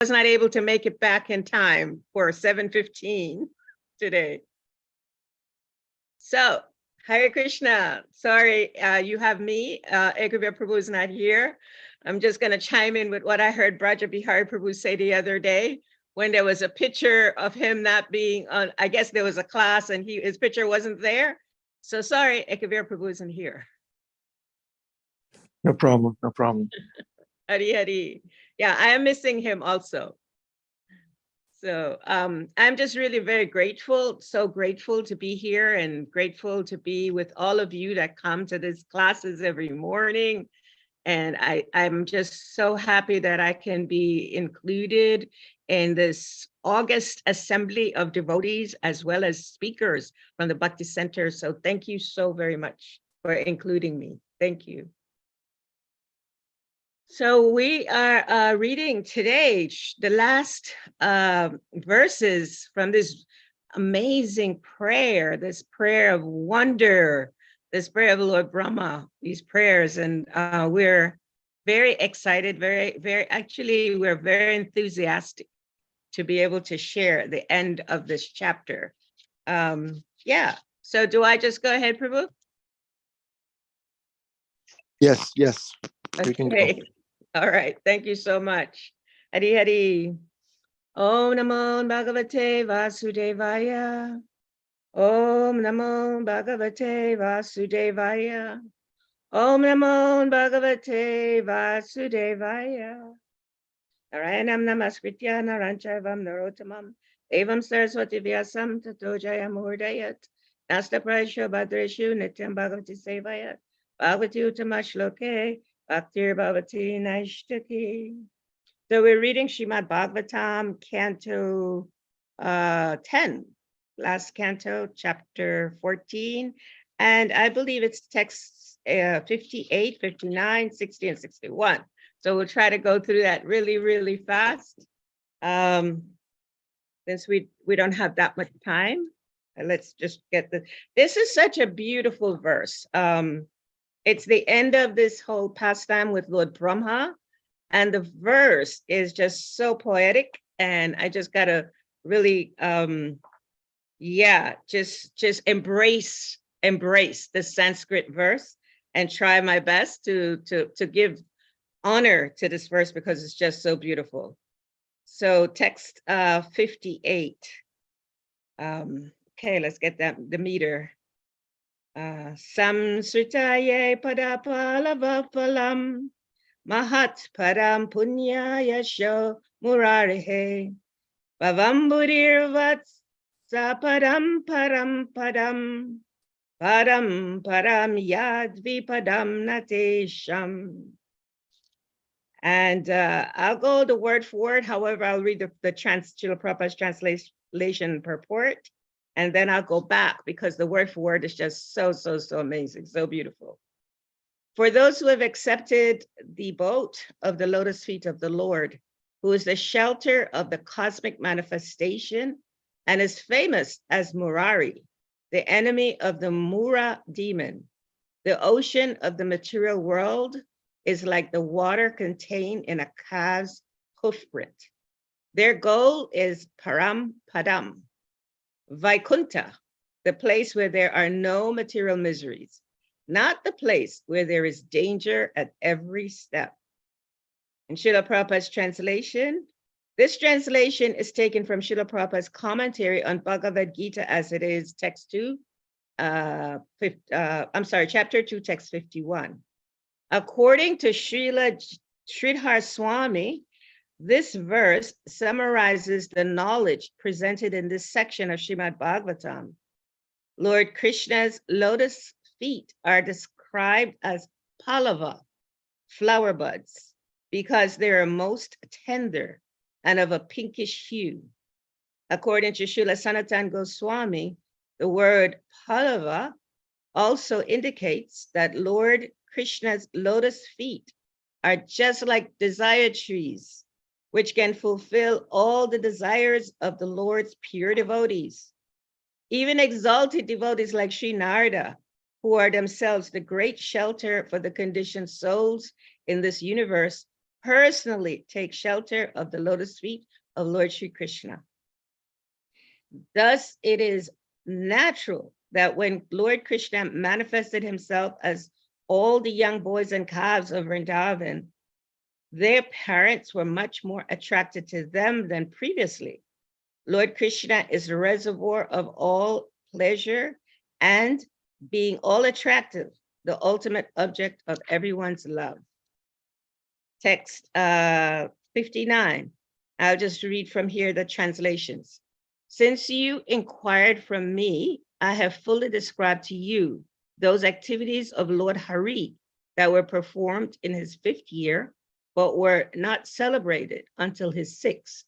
was not able to make it back in time for 7:15 today. So, Hare Krishna. Sorry, you have me. Ekavir Prabhu is not here. I'm just going to chime in with what I heard Vraja Bihari Prabhu say the other day when there was a picture of him not being on. I guess there was a class and his picture wasn't there. So sorry, Ekavir Prabhu isn't here. No problem. No problem. Hari Hari. Yeah, I am missing him also. So I'm just really very grateful, so grateful to be here and grateful to be with all of you that come to these classes every morning. And I'm just so happy that I can be included in this August assembly of devotees as well as speakers from the Bhakti Center. So thank you so very much for including me. Thank you. So we are reading today the last verses from this amazing prayer, this prayer of wonder, this prayer of Lord Brahma, these prayers. And we're very excited, actually, we're very enthusiastic to be able to share the end of this chapter. Yeah, so do I just go ahead, Prabhu? Yes. Okay. We can go. All right, thank you so much. Hari Hari. Om Namo Bhagavate Vasudevaya. Om Namo Bhagavate Vasudevaya. Om Namo Bhagavate Vasudevaya. Narayanam Namaskritya Naranchavam Narotamam Evam Saraswati Vyasam Tato Jayam Urdayat Nasta Prasha Bhadreshu Nityam Bhagavati Sevayat Bhagavati Utamashloke Bhaktir Bhavati Naishtaki. So we're reading Srimad Bhagavatam, Canto 10, last canto, chapter 14. And I believe it's texts 58, 59, 60, and 61. So we'll try to go through that really, really fast. Since we don't have that much time, let's just get this is such a beautiful verse. It's the end of this whole pastime with Lord Brahma, and the verse is just so poetic, and I just gotta really, just embrace the Sanskrit verse and try my best to give honor to this verse because it's just so beautiful. So text 58. Okay, let's get the meter. Samsritaye padapalavapalam mahat param punya yasho murarihe bhavamburirvat sapadam param padam param yadvipadam natesham. And I'll go the word for word. However, I'll read the Srila Prabhupada's translation purport. And then I'll go back because the word for word is just so amazing, so beautiful. For those who have accepted the boat of the lotus feet of the Lord, who is the shelter of the cosmic manifestation and is famous as Murari, the enemy of the Mura demon, the ocean of the material world is like the water contained in a calf's hoofprint. Their goal is Param Padam, Vaikunta, the place where there are no material miseries, not the place where there is danger at every step. In Srila Prabhupada's translation, this translation is taken from Srila Prabhupada's commentary on Bhagavad Gita as it is, text 2, chapter 2, text 51. According to Srila Sridhar Swami, this verse summarizes the knowledge presented in this section of Srimad Bhagavatam. Lord Krishna's lotus feet are described as palava, flower buds, because they are most tender and of a pinkish hue. According to Srila Sanatana Goswami, the word palava also indicates that Lord Krishna's lotus feet are just like desire trees, which can fulfill all the desires of the Lord's pure devotees. Even exalted devotees like Sri Narada, who are themselves the great shelter for the conditioned souls in this universe, personally take shelter of the lotus feet of Lord Sri Krishna. Thus, it is natural that when Lord Krishna manifested himself as all the young boys and calves of Vrindavan, their parents were much more attracted to them than previously. Lord Krishna is the reservoir of all pleasure and, being all attractive, the ultimate object of everyone's love. Text 59. I'll just read from here the translations. Since you inquired from me, I have fully described to you those activities of Lord Hari that were performed in his 5th year, but were not celebrated until his 6th.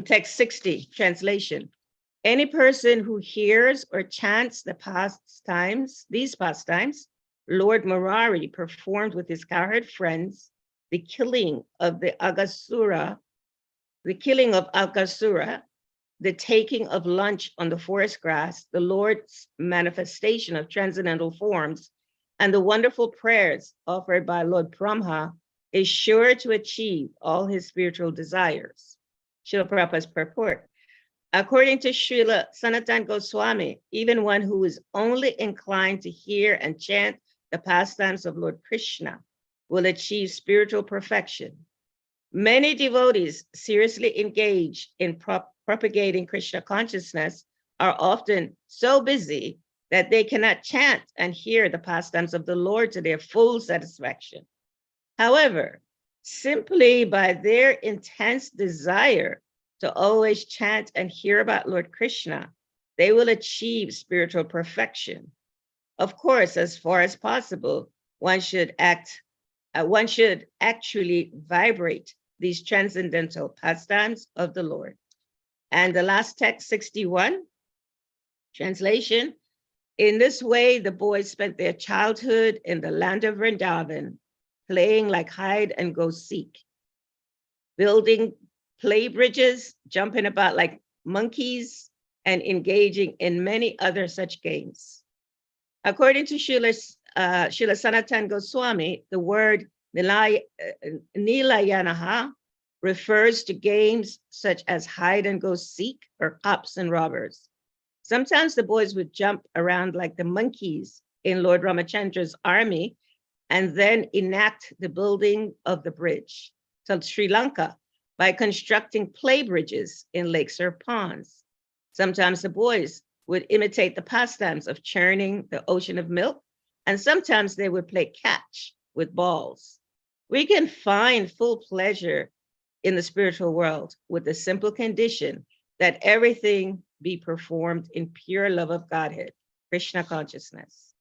Text 60, translation. Any person who hears or chants these pastimes, Lord Murari performed with his cowherd friends, the killing of Agasura, the taking of lunch on the forest grass, the Lord's manifestation of transcendental forms, and the wonderful prayers offered by Lord Brahma, is sure to achieve all his spiritual desires. Srila Prabhupada's purport. According to Srila Sanatana Goswami, even one who is only inclined to hear and chant the pastimes of Lord Krishna will achieve spiritual perfection. Many devotees seriously engaged in propagating Krishna consciousness are often so busy that they cannot chant and hear the pastimes of the Lord to their full satisfaction. However, simply by their intense desire to always chant and hear about Lord Krishna, they will achieve spiritual perfection. Of course, as far as possible, one should actually vibrate these transcendental pastimes of the Lord. And the last text, 61, translation. In this way, the boys spent their childhood in the land of Vrindavan, playing like hide and go seek, building play bridges, jumping about like monkeys, and engaging in many other such games. According to Srila Sanatana Goswami, the word Nilayanaha refers to games such as hide and go seek or cops and robbers. Sometimes the boys would jump around like the monkeys in Lord Ramachandra's army and then enact the building of the bridge to Sri Lanka by constructing play bridges in lakes or ponds. Sometimes the boys would imitate the pastimes of churning the ocean of milk, and sometimes they would play catch with balls. We can find full pleasure in the spiritual world with the simple condition that everything be performed in pure love of Godhead, Krishna consciousness.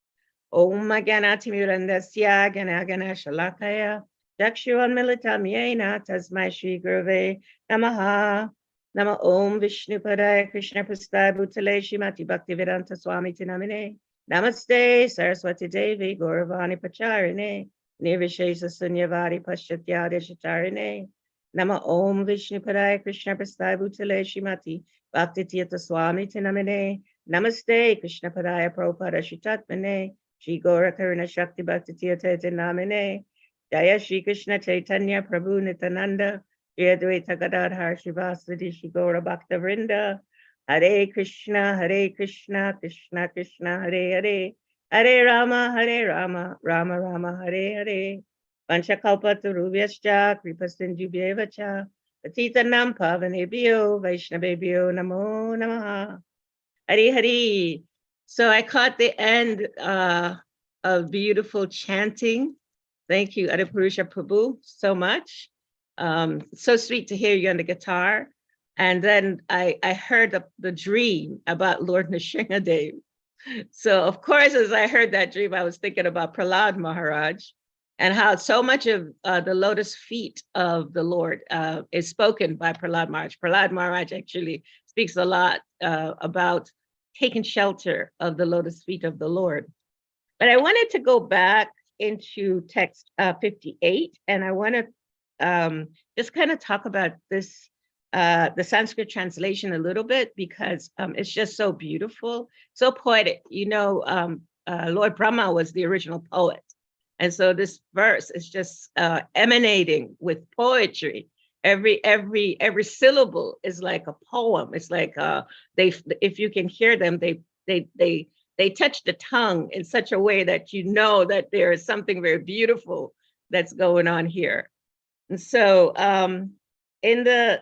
Om Ganatimirandasya Ganagana Shalakaya Dakshuan Militam Yena Tasmai Shri Gurave Namaha. Nama Om Vishnu Padaya Krishna Prasthaya Bhutale Shrimati Bhaktivedanta Swami Tinamine. Namaste Saraswati Devi Gauravani Pacharine Nirvishesa Sunyavadi Paschatyade Shatarine. Nama Om Vishnu Padaya Krishna Prasthaya Bhutale Shrimati Bhakti Tirtha Swami Tinamine. Namaste Krishna Padaya Prabhupada Shitatmane Shri Gaura Karuna Shakti Bhakti Tirtha Tinamine. Jaya Shri Krishna Chaitanya Prabhu Nityananda Shri Advaita Gadadhar Shivasadi Shri Gaura Bhakta Vrinda. Hare Krishna, Krishna Krishna, Hare Hare, Hare Rama, Rama Rama, Hare Hare. Panchakalpatarubhyascha, Kripasindhubhyevacha, Patitanam Pavanebhyo, Vaishnavebhyo, Namo Namaha. Hare Hare. So I caught the end of beautiful chanting. Thank you, Adipurusha Prabhu, so much. So sweet to hear you on the guitar. And then I heard the dream about Lord Nrsimhadev. So of course, as I heard that dream, I was thinking about Prahlad Maharaj and how so much of the lotus feet of the Lord is spoken by Prahlad Maharaj. Prahlad Maharaj actually speaks a lot about taking shelter of the lotus feet of the Lord. But I wanted to go back into text 58, and I want to just kind of talk about this, the Sanskrit translation a little bit, because it's just so beautiful, so poetic. You know, Lord Brahma was the original poet, And so this verse is just emanating with poetry. Every syllable is like a poem. It's like if you can hear them, they touch the tongue in such a way that you know that there is something very beautiful that's going on here. And so in the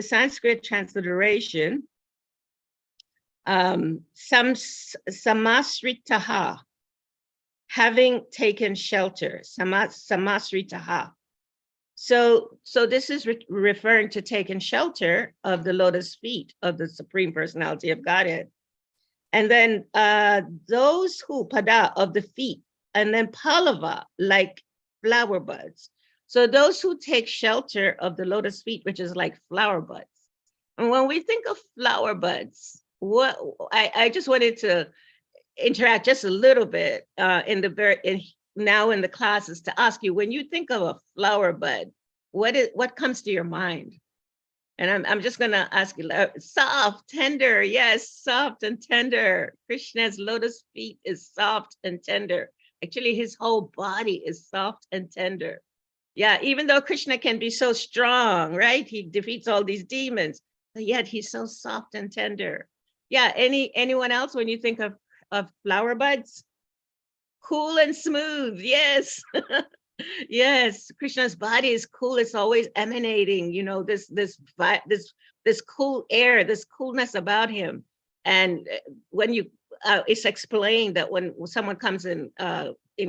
Sanskrit transliteration, samasritaha, having taken shelter, samasritaha. So this is referring to taking shelter of the lotus feet of the Supreme Personality of Godhead. And then those who, pada, of the feet, and then palava, like flower buds. So those who take shelter of the lotus feet, which is like flower buds. And when we think of flower buds, what I just wanted to interact just a little bit now in the classes to ask you, when you think of a flower bud, what comes to your mind? And I'm just gonna ask you, soft, tender, yes, soft and tender. Krishna's lotus feet is soft and tender. Actually, his whole body is soft and tender. Yeah, even though Krishna can be so strong, right? He defeats all these demons, but yet he's so soft and tender. Yeah, anyone else when you think of flower buds? Cool and smooth, yes. Yes, Krishna's body is cool. It's always emanating, this cool air, this coolness about him. And when you, it's explained that when someone comes in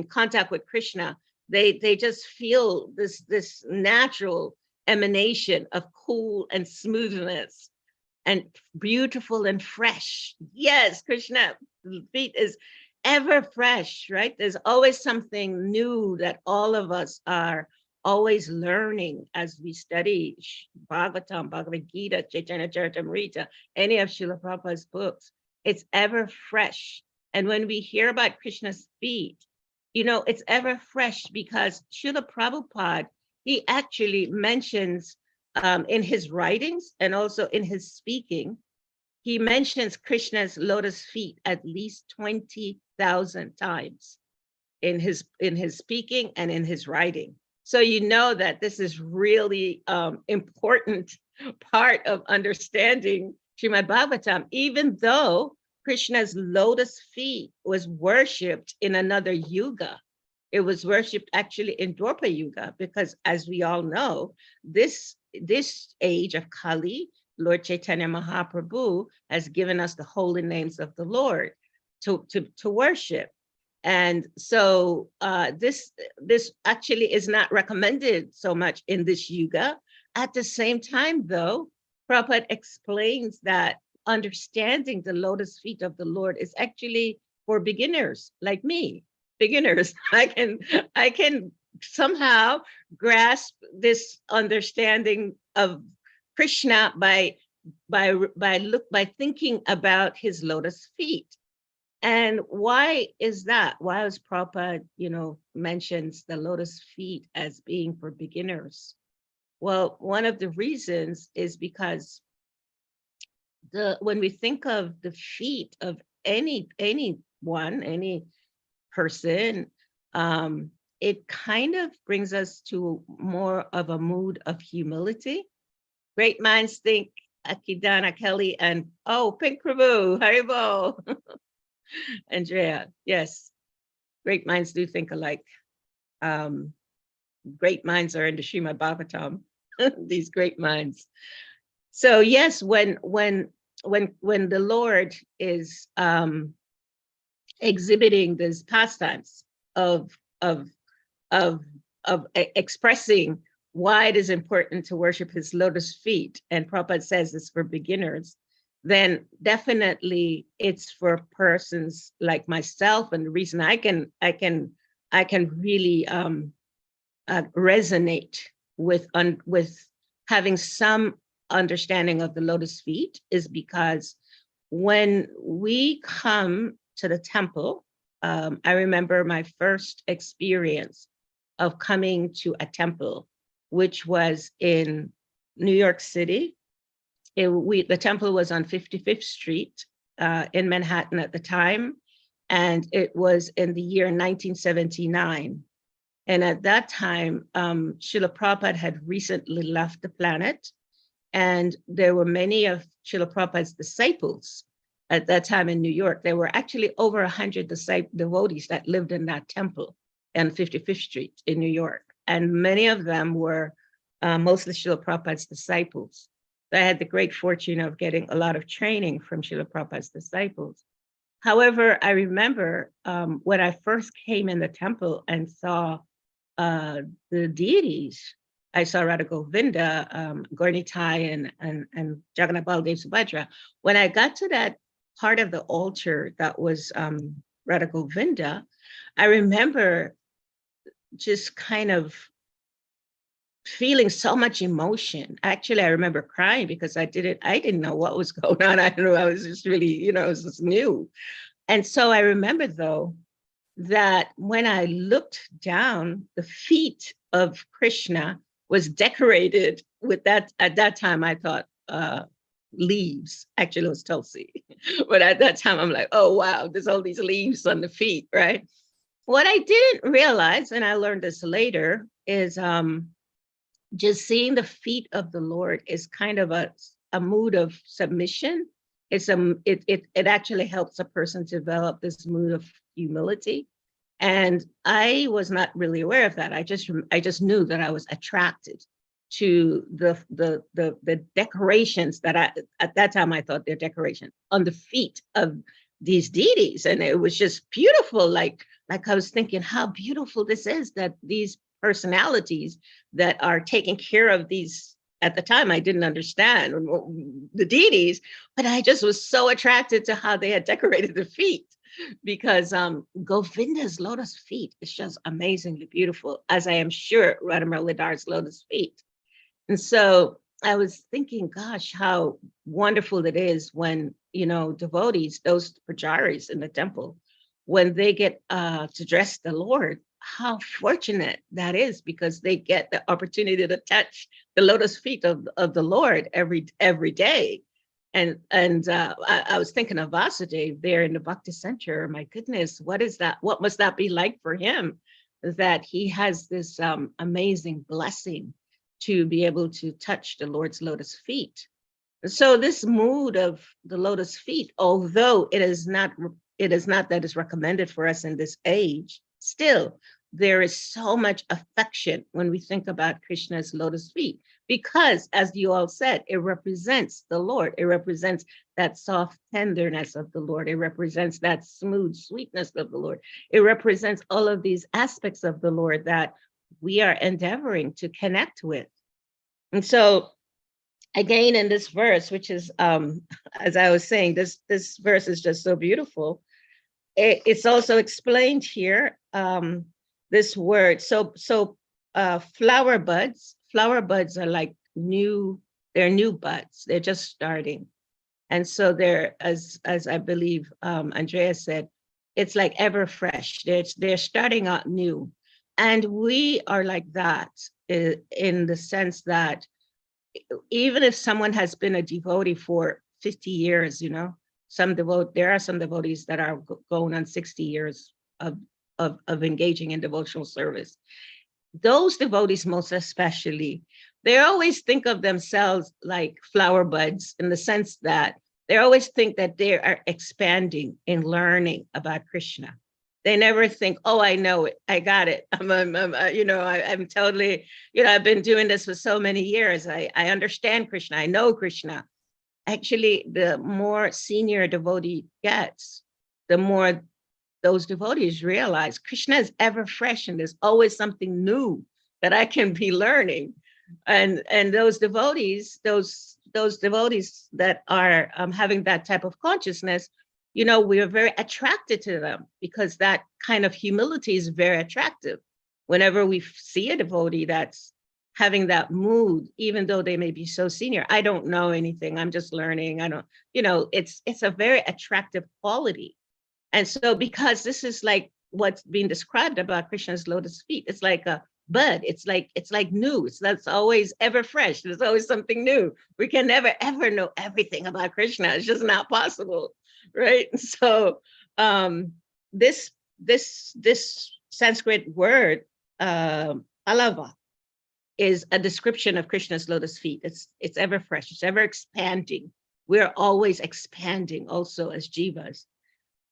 contact with Krishna, they just feel this natural emanation of cool and smoothness and beautiful and fresh. Yes, Krishna feet is ever fresh, right? There's always something new that all of us are always learning as we study Bhagavatam, Bhagavad Gita, Chaitanya Charitamrita, any of Srila Prabhupada's books. It's ever fresh. And when we hear about Krishna's feet, it's ever fresh because Srila Prabhupada, he actually mentions in his writings and also in his speaking, he mentions Krishna's lotus feet at least 20,000 times in his speaking and in his writing. So that this is really important part of understanding Srimad Bhagavatam, even though Krishna's lotus feet was worshipped in another yuga. It was worshipped actually in Dwapara Yuga, because as we all know, this age of Kali, Lord Chaitanya Mahaprabhu has given us the holy names of the Lord to worship. And so this actually is not recommended so much in this yuga. At the same time, though, Prabhupada explains that understanding the lotus feet of the Lord is actually for beginners like me. Beginners, I can somehow grasp this understanding of Krishna by thinking about his lotus feet. And why is that? Why is Prabhupada, mentions the lotus feet as being for beginners? Well, one of the reasons is because when we think of the feet of any person, it kind of brings us to more of a mood of humility. Great minds think, Akidana Kelly and Pink Prabhu, Haribo. Andrea, yes, great minds do think alike. Great minds are in the Srimad Bhagavatam, these great minds. So yes, when the Lord is exhibiting these pastimes of expressing why it is important to worship his lotus feet, and Prabhupada says it's for beginners, then definitely it's for persons like myself. And the reason I can really resonate with having some understanding of the lotus feet is because when we come to the temple, I remember my first experience of coming to a temple, which was in New York City. The temple was on 55th Street in Manhattan at the time. And it was in the year 1979. And at that time, Srila Prabhupada had recently left the planet. And there were many of Srila Prabhupada's disciples at that time in New York. There were actually over 100 devotees that lived in that temple on 55th Street in New York. And many of them were mostly Srila Prabhupada's disciples. So I had the great fortune of getting a lot of training from Srila Prabhupada's disciples. However, I remember when I first came in the temple and saw the deities, I saw Radha Govinda, Gaurnitai, and Jagannath Baldev Subhadra. When I got to that part of the altar that was Radha Govinda, I remember just kind of feeling so much emotion. Actually, I remember crying because I didn't know what was going on. I don't know, I was just really, it was just new. And so I remember though, that when I looked down, the feet of Krishna was decorated with that. At that time, I thought leaves. Actually, it was tulsi. But at that time, I'm like, oh, wow, there's all these leaves on the feet, right? What I didn't realize, and I learned this later, is just seeing the feet of the Lord is kind of a mood of submission. It actually helps a person develop this mood of humility. And I was not really aware of that. I just knew that I was attracted to the decorations that at that time I thought they're decorations on the feet of these deities. And it was just beautiful. Like I was thinking how beautiful this is, that these personalities that are taking care of these, at the time I didn't understand the deities, but I just was so attracted to how they had decorated the feet, because Govinda's lotus feet is just amazingly beautiful, as I am sure Radha Muralidar's lotus feet. And so I was thinking, gosh, how wonderful it is when, devotees, those pujaris in the temple, when they get to dress the Lord, how fortunate that is, because they get the opportunity to touch the lotus feet of the Lord every day. And I was thinking of Vasudev there in the Bhakti Center. My goodness, what is that? What must that be like for him? That he has this amazing blessing to be able to touch the Lord's lotus feet. So this mood of the lotus feet, although it is not that it's recommended for us in this age, still there is so much affection when we think about Krishna's lotus feet, because as you all said, it represents the Lord. It represents that soft tenderness of the Lord. It represents that smooth sweetness of the Lord. It represents all of these aspects of the Lord that we are endeavoring to connect with. And so again, in this verse, which is, as I was saying, this verse is just so beautiful. It's also explained here, this word. So flower buds are like they're new buds. They're just starting. And so they're, as I believe Andrea said, it's like ever fresh. They're starting out new. And we are like that in the sense that even if someone has been a devotee for 50 years, there are some devotees that are going on 60 years of engaging in devotional service. Those devotees, most especially, they always think of themselves like flower buds, in the sense that they always think that they are expanding in learning about Krishna. They never think, oh, I know it, I got it. I'm totally, I've been doing this for so many years. I understand Krishna, I know Krishna. Actually, the more senior a devotee gets, the more those devotees realize Krishna is ever fresh and there's always something new that I can be learning. And those devotees, those devotees that are having that type of consciousness, we are very attracted to them, because that kind of humility is very attractive. Whenever we see a devotee that's having that mood, even though they may be so senior, I don't know anything, I'm just learning, I don't, it's a very attractive quality. And so, because this is like what's being described about Krishna's lotus feet, it's like a bud, it's like new, that's always ever fresh, there's always something new. We can never ever know everything about Krishna, it's just not possible, right? So this Sanskrit word, palava, is a description of Krishna's lotus feet. It's ever fresh, it's ever expanding. We're always expanding also as jivas.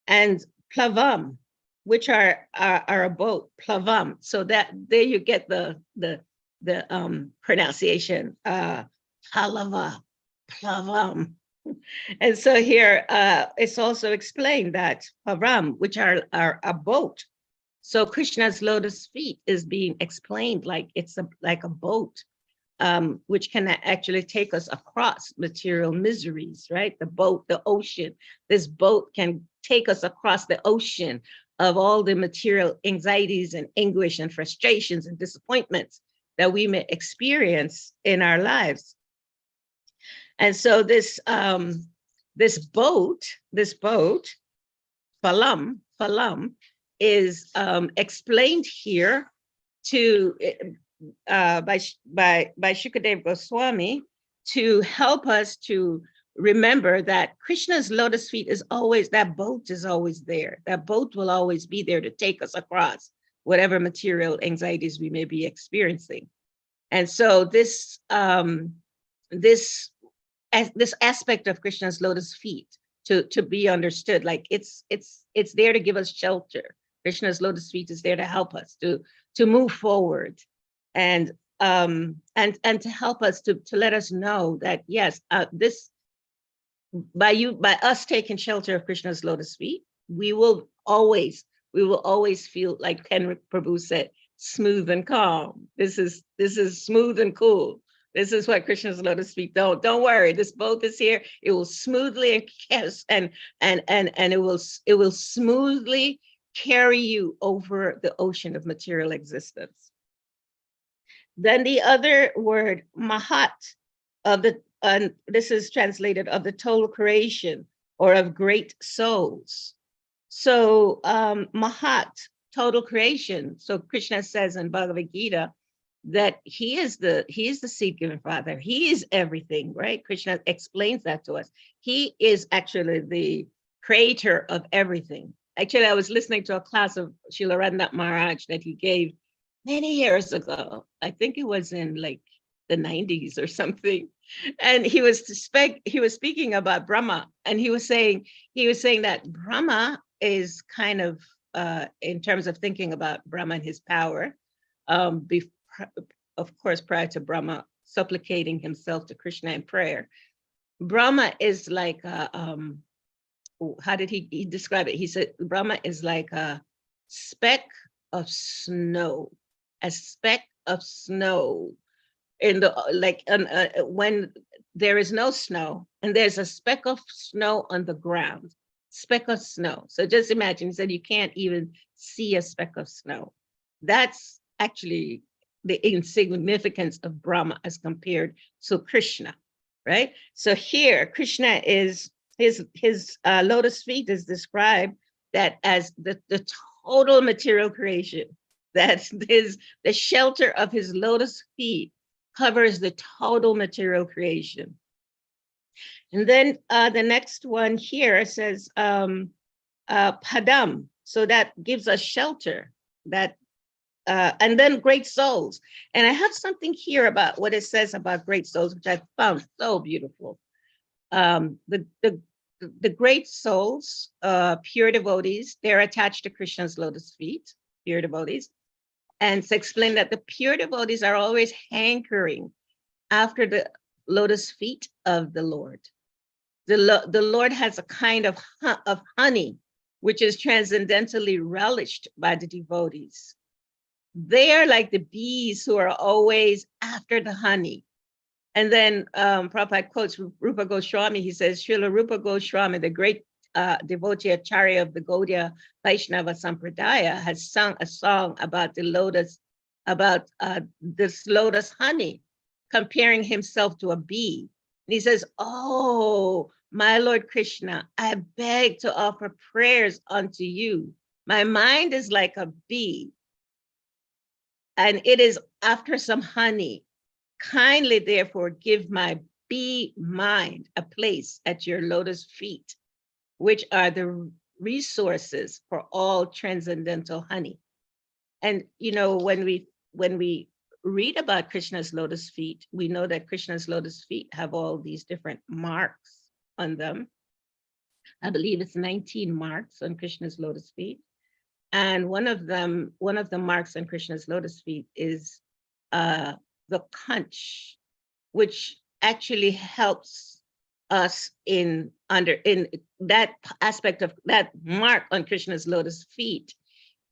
And plavam, which are a boat, plavam. So that there you get the pronunciation, palava, plavam. And so here it's also explained that param, which are a boat. So Krishna's lotus feet is being explained like it's like a boat, which can actually take us across material miseries, right? The boat, the ocean. This boat can take us across the ocean of all the material anxieties and anguish and frustrations and disappointments that we may experience in our lives. And so this boat, Phalam, is explained here to by Shukadev Goswami to help us to remember that Krishna's lotus feet is always, that boat is always there. That boat will always be there to take us across whatever material anxieties we may be experiencing. And so this aspect of Krishna's lotus feet to be understood, like it's there to give us shelter. Krishna's lotus feet is there to help us to move forward, and to help us to let us know that yes, this by us taking shelter of Krishna's lotus feet, we will always feel, like Ken Prabhu said, smooth and calm. This is smooth and cool. This is what Krishna's lotus feet. Don't worry. This boat is here. It will smoothly and it will smoothly carry you over the ocean of material existence. Then the other word, mahat, this is translated of the total creation or of great souls. So mahat, total creation. So Krishna says in Bhagavad Gita that he is the seed-given father. He is everything, right? Krishna explains that to us. He is actually the creator of everything. Actually, I was listening to a class of Srila Radhanath Maharaj that he gave many years ago. I think it was in like the 90s or something. And he was speaking about Brahma, and he was saying that Brahma is kind of in terms of thinking about Brahma and his power, of course, prior to Brahma supplicating himself to Krishna in prayer. Brahma is like how did he describe it? He said Brahma is like a speck of snow, a speck of snow in the when there is no snow and there's a speck of snow on the ground, speck of snow. So just imagine, he said you can't even see a speck of snow. That's actually the insignificance of Brahma as compared to Krishna, right? So here, Krishna is, his lotus feet is described that as the total material creation, that is the shelter of his lotus feet covers the total material creation. And then the next one here says padam, so that gives us shelter, that and then great souls. And I have something here about what it says about great souls, which I found so beautiful. The great souls, pure devotees, they're attached to Krishna's lotus feet, pure devotees. And to explain that the pure devotees are always hankering after the lotus feet of the Lord. The Lord has a kind of honey, which is transcendentally relished by the devotees. They are like the bees who are always after the honey. And then Prabhupada quotes Rupa Goswami. He says, Srila Rupa Goswami, the great devotee acharya of the Gaudiya Vaishnava Sampradaya, has sung a song about the lotus, about this lotus honey, comparing himself to a bee. And he says, oh, my Lord Krishna, I beg to offer prayers unto you. My mind is like a bee, and it is after some honey. Kindly, therefore, give my bee mind a place at your lotus feet, which are the resources for all transcendental honey. And when we read about Krishna's lotus feet, we know that Krishna's lotus feet have all these different marks on them. I believe it's 19 marks on Krishna's lotus feet. And one of the marks on Krishna's lotus feet is the conch, which actually helps us in that aspect of that mark on Krishna's lotus feet,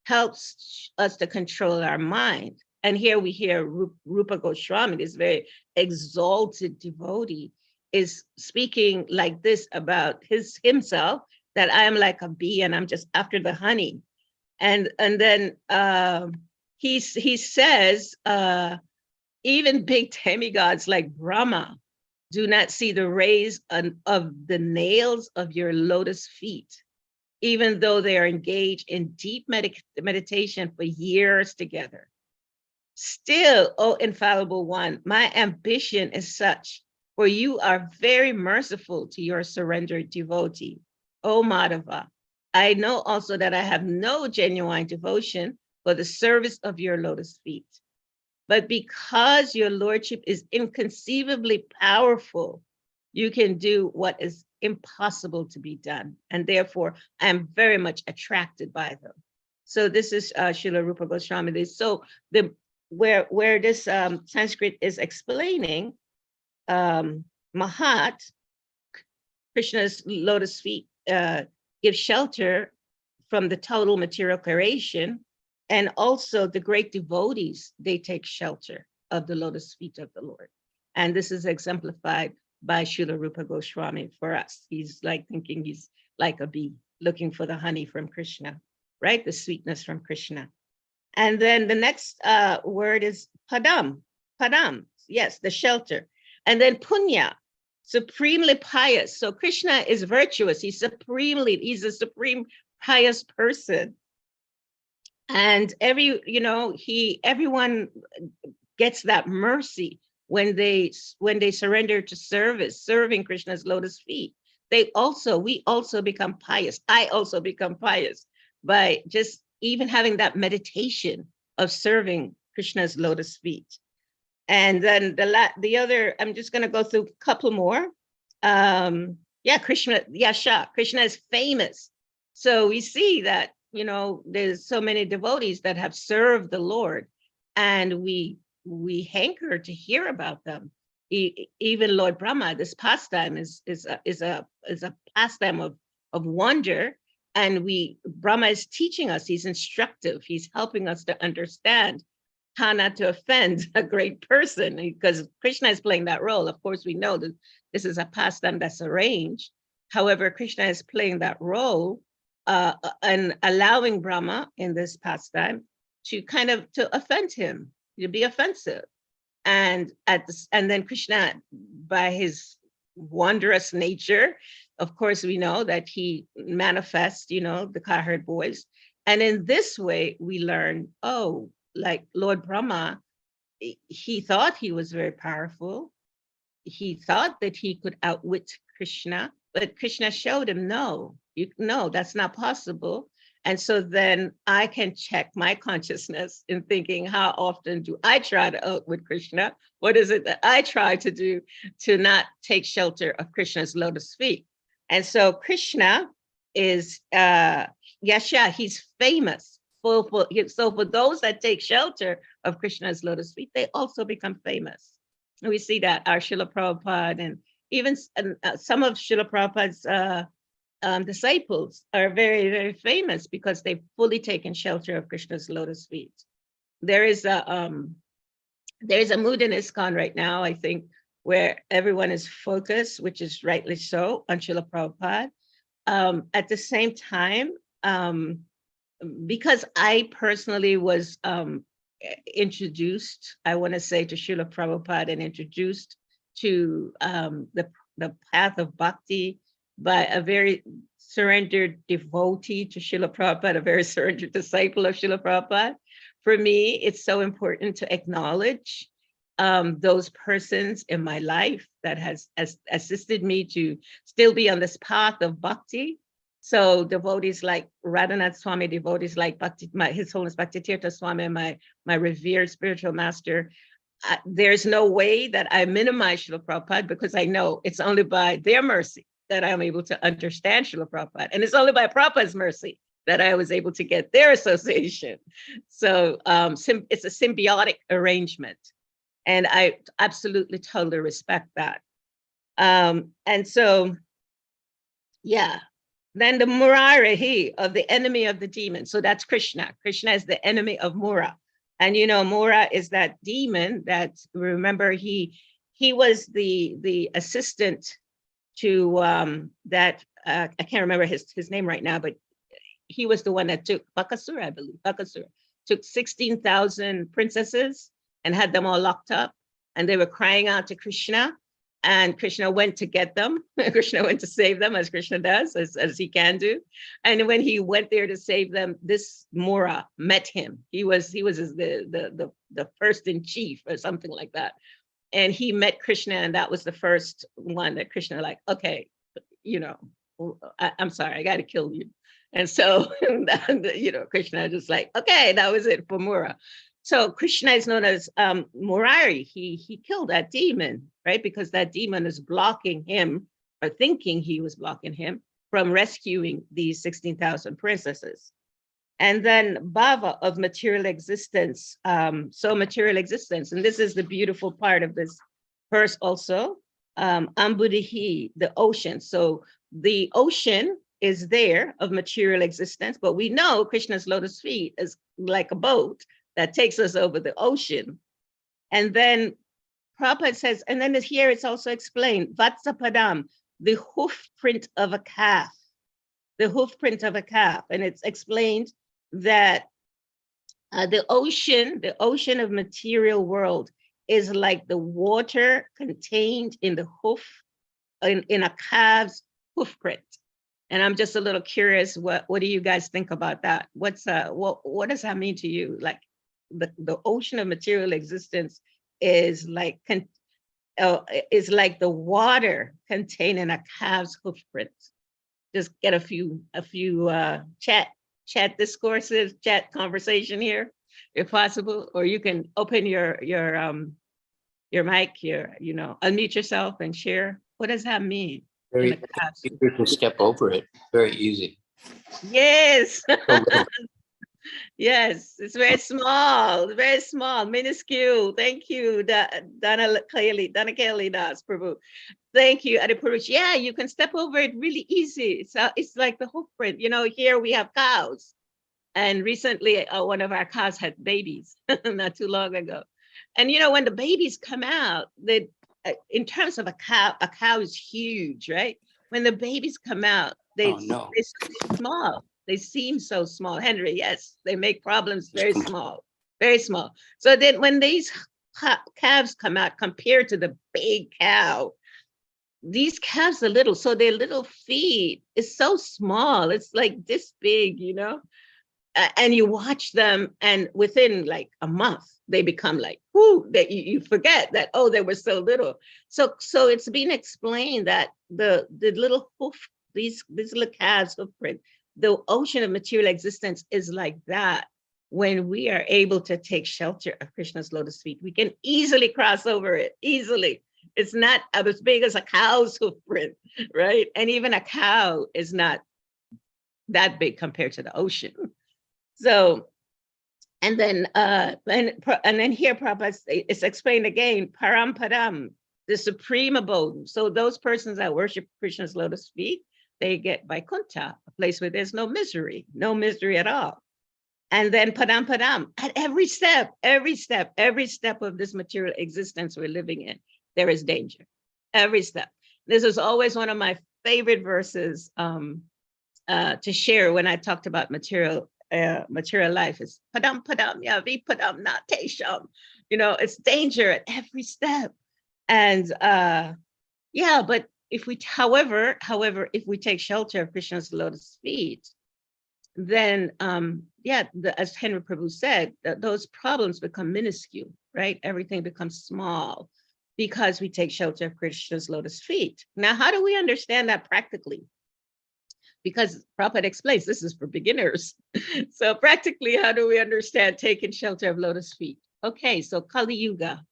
helps us to control our mind. And here we hear Rupa Goswami, this very exalted devotee, is speaking like this about himself, that I am like a bee and I'm just after the honey. And then he says, even big demigods like Brahma do not see the rays of the nails of your lotus feet, even though they are engaged in deep meditation for years together. Still, O infallible one, my ambition is such, for you are very merciful to your surrendered devotee, O Madhava. I know also that I have no genuine devotion for the service of your lotus feet. But because your lordship is inconceivably powerful, you can do what is impossible to be done. And therefore, I am very much attracted by them. So this is Srila Rupa Goswami. So where this Sanskrit is explaining Mahat, Krishna's lotus feet, give shelter from the total material creation, and also the great devotees, they take shelter of the lotus feet of the Lord. And this is exemplified by Srila Rupa Goswami for us. He's like thinking he's like a bee looking for the honey from Krishna, right? The sweetness from Krishna. And then the next word is padam, yes, the shelter. And then punya, supremely pious. So Krishna is virtuous. He's a supreme pious person. And everyone gets that mercy when they surrender to serving Krishna's lotus feet. We also become pious. I also become pious by just even having that meditation of serving Krishna's lotus feet. And then the other, I'm just going to go through a couple more. Krishna is famous. So we see that, there's so many devotees that have served the Lord, and we hanker to hear about them. Even Lord Brahma, this pastime is a pastime of wonder. And Brahma is teaching us, he's instructive, he's helping us to understand how not to offend a great person, because Krishna is playing that role. Of course, we know that this is a pastime that's arranged. However, Krishna is playing that role and allowing Brahma in this pastime to to offend him, to be offensive. And then Krishna, by his wondrous nature, of course, we know that he manifests, the cowherd voice. And in this way, we learn, like Lord Brahma, he thought he was very powerful. He thought that he could outwit Krishna, but Krishna showed him, no, that's not possible. And so then I can check my consciousness in thinking, how often do I try to outwit Krishna? What is it that I try to do to not take shelter of Krishna's lotus feet? And so Krishna is, he's famous. So for those that take shelter of Krishna's lotus feet, they also become famous. And we see that our Srila Prabhupada and even some of Srila Prabhupada's disciples are very, very famous because they've fully taken shelter of Krishna's lotus feet. There is a mood in ISKCON right now, I think, where everyone is focused, which is rightly so, on Srila Prabhupada. At the same time, because I personally was introduced, I want to say, to Srila Prabhupada and introduced to the path of bhakti by a very surrendered devotee to Srila Prabhupada, a very surrendered disciple of Srila Prabhupada. For me, it's so important to acknowledge those persons in my life that has assisted me to still be on this path of bhakti. So devotees like Radhanath Swami, devotees like His Holiness Bhaktitirtha Swami, my revered spiritual master, there's no way that I minimize Srila Prabhupada, because I know it's only by their mercy that I'm able to understand Srila Prabhupada. And it's only by Prabhupada's mercy that I was able to get their association. So it's a symbiotic arrangement. And I absolutely, totally respect that. And so, yeah. Then the Murari of the enemy of the demon. So that's Krishna. Krishna is the enemy of Mura. And you know, Mura is that demon that, remember, he was the assistant to that I can't remember his name right now, but he was the one that took Bakasura, I believe. Bakasura took 16,000 princesses and had them all locked up, and they were crying out to Krishna. And Krishna went to get them. Krishna went to save them, as Krishna does, as he can do. And when he went there to save them, this Mura met him. He was the first in chief or something like that. And he met Krishna, and that was the first one that Krishna like, okay, you know, I'm sorry, I got to kill you. And so, you know, Krishna just like, okay, that was it for Mura. So Krishna is known as Murari. He killed that demon, right? Because that demon is blocking him, or thinking he was blocking him from rescuing these 16,000 princesses. And then Bhava of material existence. So material existence, and this is the beautiful part of this verse also. Ambudihi, the ocean. So the ocean is there of material existence, but we know Krishna's lotus feet is like a boat that takes us over the ocean. And then Prabhupada says, and then here it's also explained, Vatsapadam, the hoof print of a calf, the hoof print of a calf. And it's explained that the ocean of material world is like the water contained in the hoof, in a calf's hoof print. And I'm just a little curious, what do you guys think about that? What does that mean to you? Like the ocean of material existence is like the water contained in a calf's hoof print. Just get a few chat discourses, chat conversation here, if possible, or you can open your mic, unmute yourself and share. What does that mean? Very easy to step over it. Very easy. Yes. Yes, it's very small, minuscule. Thank you, Dana Kelly Das Prabhu. Thank you, Adipurush. Yeah, you can step over it really easy. It's like the hoof print. You know, here we have cows, and recently one of our cows had babies not too long ago. And you know, when the babies come out, in terms of a cow is huge, right? When the babies come out, they're small. They seem so small. Henry, yes, they make problems very small, very small. So then when these calves come out compared to the big cow, these calves are little, so their little feet is so small. It's like this big, you know? And you watch them, and within like a month, they become like, whoo, that you forget that, oh, they were so little. So it's been explained that the little hoof, these little calves hoof print, the ocean of material existence is like that. When we are able to take shelter of Krishna's lotus feet, we can easily cross over it, easily. It's not as big as a cow's hoof print, right? And even a cow is not that big compared to the ocean. So, and then here, Prabhupada, it's explained again, Param, the supreme abode. So those persons that worship Krishna's lotus feet, they get Vaikuntha, a place where there's no misery at all. And then Padam, at every step of this material existence we're living in, there is danger, every step. This is always one of my favorite verses to share when I talked about material life is Padam, yavi Padam na tesham. You know, it's danger at every step. And yeah, but if we, however, if we take shelter of Krishna's lotus feet, then as Henry Prabhu said, those problems become minuscule, right? Everything becomes small because we take shelter of Krishna's lotus feet. Now, how do we understand that practically? because Prabhupada explains this is for beginners. So practically, how do we understand taking shelter of lotus feet? Okay, so Kali Yuga,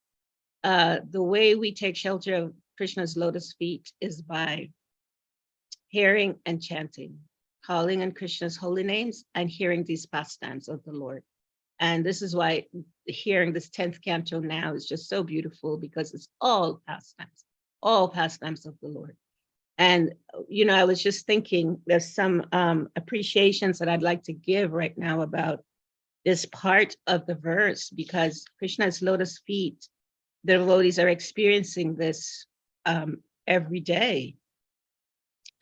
the way we take shelter of Krishna's lotus feet is by hearing and chanting, calling on Krishna's holy names and hearing these pastimes of the Lord. And this is why hearing this 10th canto now is just so beautiful, because it's all pastimes of the Lord. And, you know, I was just thinking there's some appreciations that I'd like to give right now about this part of the verse, because Krishna's lotus feet, the devotees are experiencing this every day.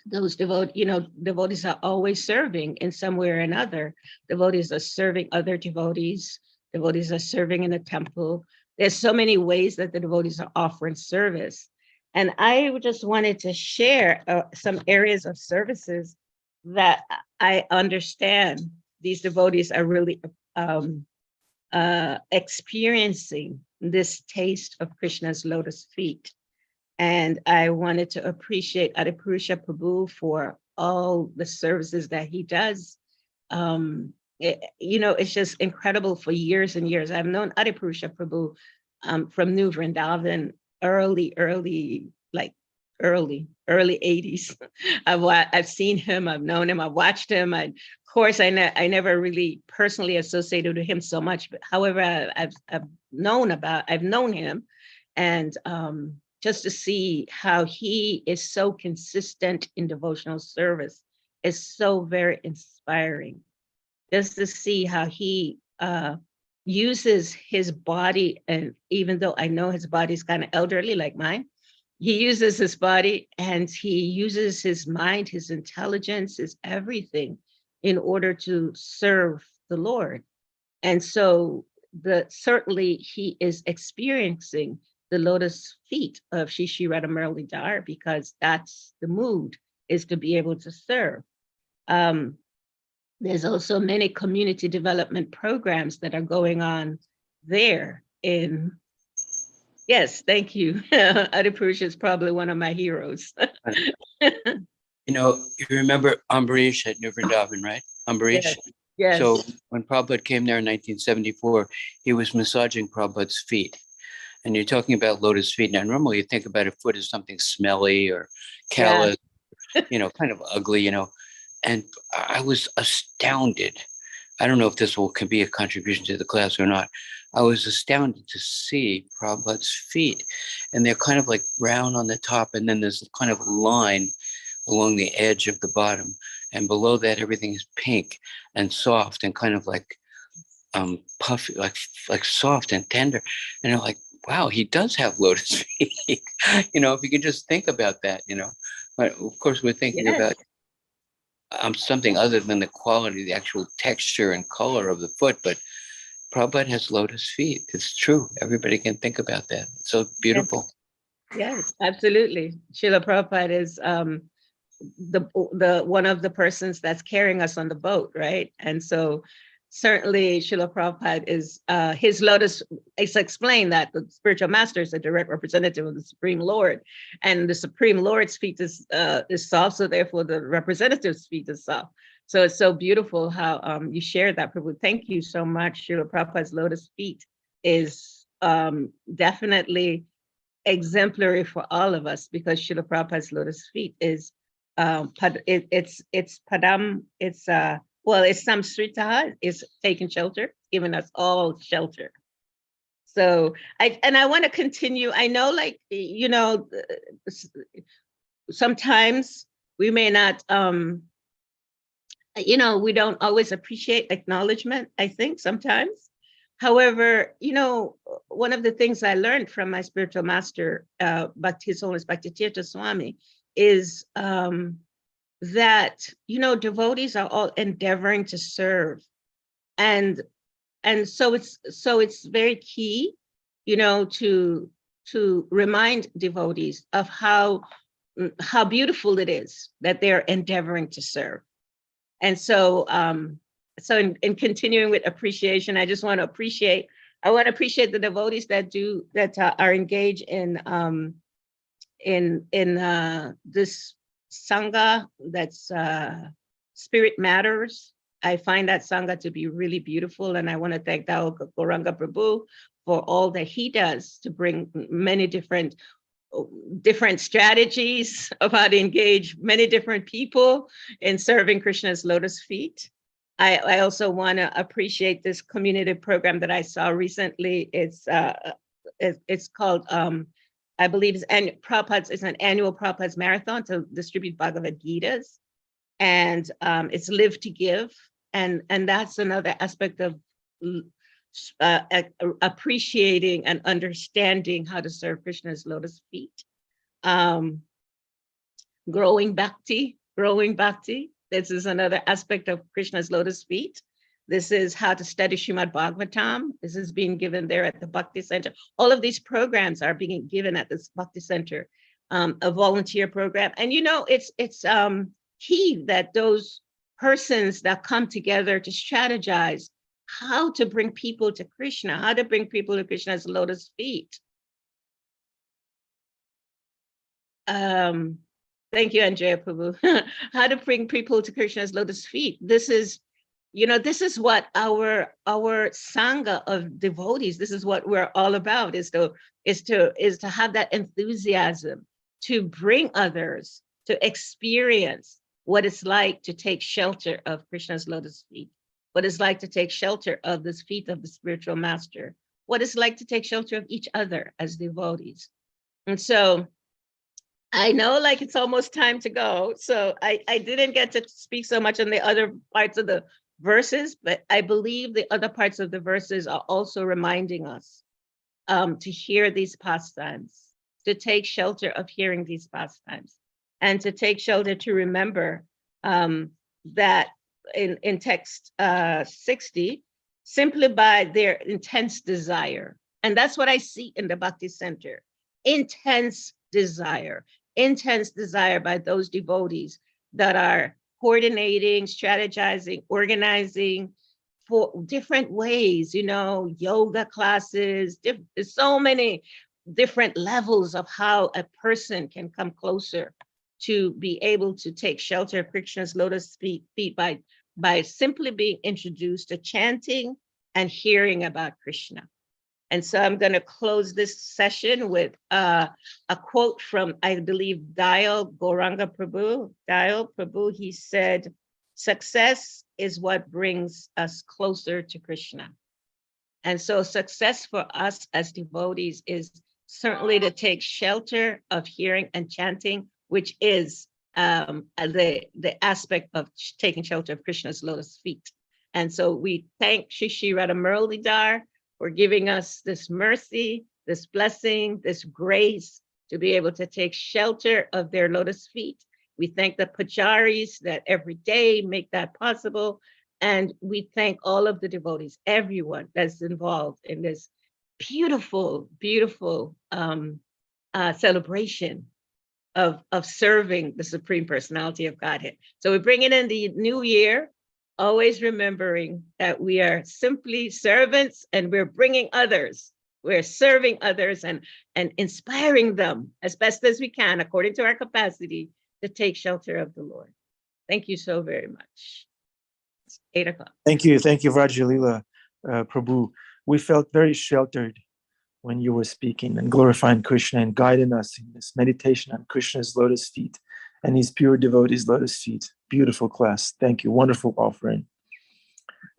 Those devotees are always serving in some way or another. Devotees are serving other devotees. Devotees are serving in the temple. There's so many ways that the devotees are offering service. And I just wanted to share some areas of services that I understand these devotees are really experiencing this taste of Krishna's lotus feet. And I wanted to appreciate Adipurusha Prabhu for all the services that he does. It's just incredible. For years and years, I've known Adipurusha Prabhu from New Vrindavan, early 80s. I've seen him, I've known him, I've watched him. Of course, I never really personally associated with him so much, but however, I've known him, and just to see how he is so consistent in devotional service is so very inspiring. Just to see how he uses his body, and even though I know his body's kind of elderly like mine, he uses his body and he uses his mind, his intelligence, his everything in order to serve the Lord. And so certainly he is experiencing the lotus feet of Shri Shri Radha Muralidhar, because that's the mood, is to be able to serve. There's also many community development programs that are going on there yes, thank you. Adipurusha is probably one of my heroes. You know, you remember Ambarish at New Vrindavan, right? Ambarish? Yes. So when Prabhupada came there in 1974, he was massaging Prabhupada's feet. And you're talking about lotus feet. Now, normally you think about a foot as something smelly or callous, kind of ugly, And I was astounded. I don't know if this can be a contribution to the class or not. I was astounded to see Prabhupada's feet. And they're kind of like brown on the top, and then there's kind of a line along the edge of the bottom. And below that, everything is pink and soft and kind of like puffy, like soft and tender. And I'm like, wow, he does have lotus feet. If you can just think about that, But of course, we're thinking about something other than the quality, the actual texture and color of the foot. But Prabhupada has lotus feet. It's true. Everybody can think about that. It's so beautiful. Yes, absolutely. Srila Prabhupada is the one of the persons that's carrying us on the boat, right? And so certainly Srila Prabhupada is his lotus. It's explained that the spiritual master is a direct representative of the Supreme Lord, and the Supreme Lord's feet is soft, so therefore the representative's feet is soft. So it's so beautiful how you shared that, Prabhu. Thank you so much. Srila Prabhupada's lotus feet is definitely exemplary for all of us, because Srila Prabhupada's lotus feet is it's padam, it's samsrita, is taking shelter, giving us all shelter. So I want to continue. I know, sometimes we may not we don't always appreciate acknowledgement, I think sometimes. However, one of the things I learned from my spiritual master, His Holiness Bhaktitirtha Swami, is that, devotees are all endeavoring to serve. And so it's very key, to remind devotees of how beautiful it is that they're endeavoring to serve. And so, in continuing with appreciation, I just want to appreciate the devotees that are engaged in this Sangha that's Spirit Matters. I find that Sangha to be really beautiful. And I want to thank Dao Gauranga Prabhu for all that he does to bring many different strategies of how to engage many different people in serving Krishna's lotus feet. I also want to appreciate this community program that I saw recently. It's called, I believe it's an annual Prabhupada's marathon to distribute Bhagavad Gitas. And it's Live to Give. And that's another aspect of appreciating and understanding how to serve Krishna's lotus feet. Growing bhakti. This is another aspect of Krishna's lotus feet. This is how to study Srimad Bhagavatam. This is being given there at the Bhakti Center. All of these programs are being given at this Bhakti Center, a volunteer program. And it's key that those persons that come together to strategize how to bring people to Krishna, how to bring people to Krishna's lotus feet. Thank you, Andrea Prabhu. How to bring people to Krishna's lotus feet. This is what our Sangha of devotees, this is what we're all about, is to have that enthusiasm to bring others to experience what it's like to take shelter of Krishna's lotus feet, what it's like to take shelter of the feet of the spiritual master, what it's like to take shelter of each other as devotees. And so I know it's almost time to go. So I didn't get to speak so much on the other parts of the verses, but I believe the other parts of the verses are also reminding us to hear these pastimes, to take shelter of hearing these pastimes, and to take shelter to remember that in text 60, simply by their intense desire. And that's what I see in the Bhakti Center, intense desire by those devotees that are coordinating, strategizing, organizing for different ways, yoga classes, there's so many different levels of how a person can come closer to be able to take shelter of Krishna's lotus feet by simply being introduced to chanting and hearing about Krishna. And so I'm going to close this session with a quote from, I believe, Dayal Gauranga Prabhu. Dayal Prabhu, he said, "Success is what brings us closer to Krishna." And so success for us as devotees is certainly to take shelter of hearing and chanting, which is the aspect of taking shelter of Krishna's lotus feet. And so we thank Shri Radha Muralidhar for giving us this mercy, this blessing, this grace to be able to take shelter of their lotus feet. We thank the pujaris that every day make that possible. And we thank all of the devotees, everyone that's involved in this beautiful, beautiful celebration of serving the Supreme Personality of Godhead. So we're bringing in the new year, always remembering that we are simply servants and we're bringing others. We're serving others and inspiring them as best as we can, according to our capacity, to take shelter of the Lord. Thank you so very much. It's 8 o'clock. Thank you, Vraja Lila Prabhu. We felt very sheltered when you were speaking and glorifying Krishna and guiding us in this meditation on Krishna's lotus feet and his pure devotees' lotus feet. Beautiful class. Thank you. Wonderful offering.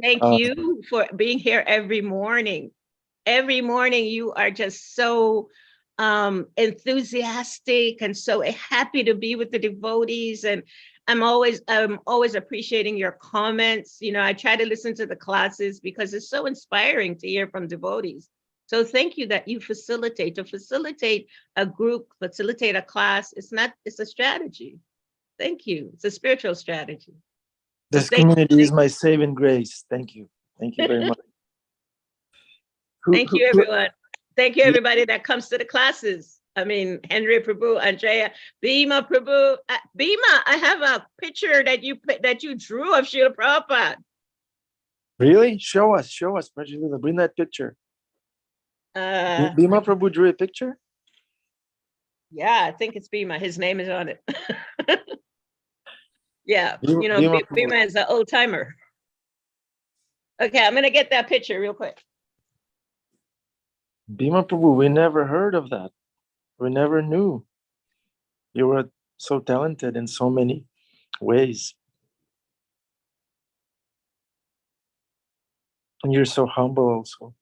Thank you for being here every morning. Every morning you are just so enthusiastic and so happy to be with the devotees. And I'm always appreciating your comments. I try to listen to the classes because it's so inspiring to hear from devotees. So thank you that you facilitate. To facilitate a group, facilitate a class, it's a strategy. Thank you. It's a spiritual strategy. This community is my saving grace. Thank you. Thank you very much. Thank you, everyone. Thank you, everybody that comes to the classes. I mean, Henry Prabhu, Andrea, Bhima Prabhu. Bhima, I have a picture that you drew of Srila Prabhupada. Really? Show us, Prajulila. Bring that picture. Bhima Prabhu drew a picture? Yeah, I think it's Bhima. His name is on it. Yeah, Bhima, you know, Bhima Bhima Prabhu. is an old timer. Okay, I'm gonna get that picture real quick. Bhima Prabhu, we never heard of that. We never knew. You were so talented in so many ways. And you're so humble also.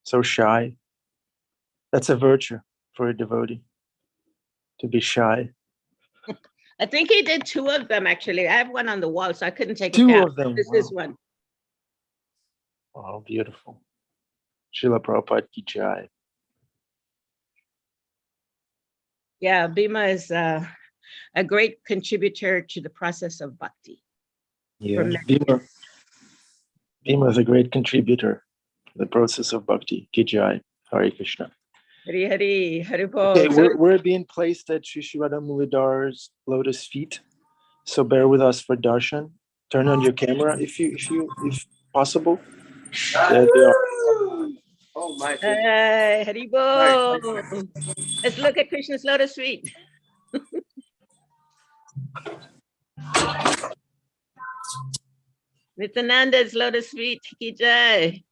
So shy. That's a virtue for a devotee, to be shy. I think he did 2 of them actually. I have one on the wall, so I couldn't take it 2 down. of them. This Wow. is one. Oh, beautiful. Srila Prabhupada ki jai. Yeah, Bhima is a great contributor to the process of bhakti. Yeah, Bhima is a great contributor to the process of bhakti. Ki jai. Hare Krishna. Hari Hari, Hari Okay, Bol. So, we're being placed at Shishivada Mulidar's lotus feet. So bear with us for darshan. Turn on your camera if possible. There they are. Oh my goodness. Hari Bol. Let's look at Krishna's lotus feet. Nityananda's lotus feet, ki jai.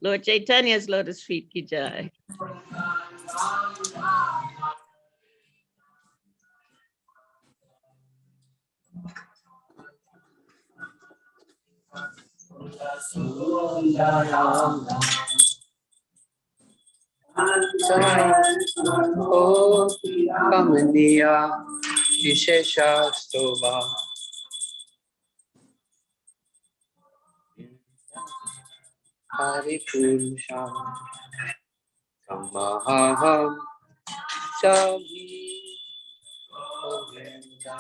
Lord Chaitanya's lotus feet, ki jai. Oh, Kamaniya, Vishesha Stova. Hari Purusha. Kamaham. Shami. Govinda.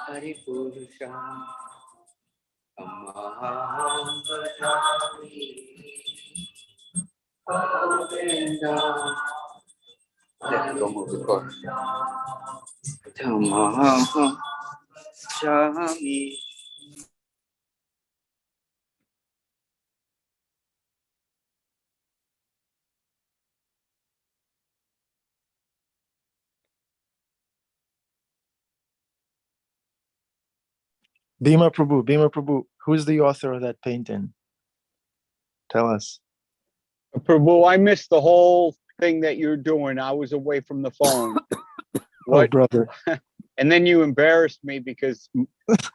Hari Purusha. Kamaham. Govinda. Let's go move the chorus. Tamaham Shami. Bhima Prabhu, who's the author of that painting? Tell us. Prabhu, I missed the whole thing that you're doing. I was away from the phone. Oh, brother. And then you embarrassed me because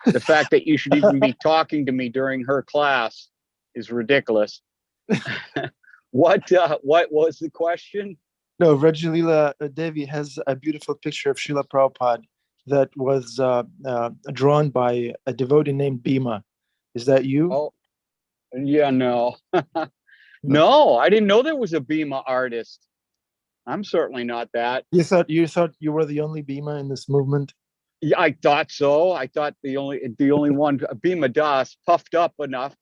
the fact that you should even be talking to me during her class is ridiculous. What was the question? No, Lila Devi has a beautiful picture of Srila Prabhupada that was drawn by a devotee named Bhima. Is that you? Oh, yeah, no. No, I didn't know there was a Bhima artist. I'm certainly not that. You thought you were the only Bhima in this movement? Yeah, I thought so. I thought the only one, Bhima Das, puffed up enough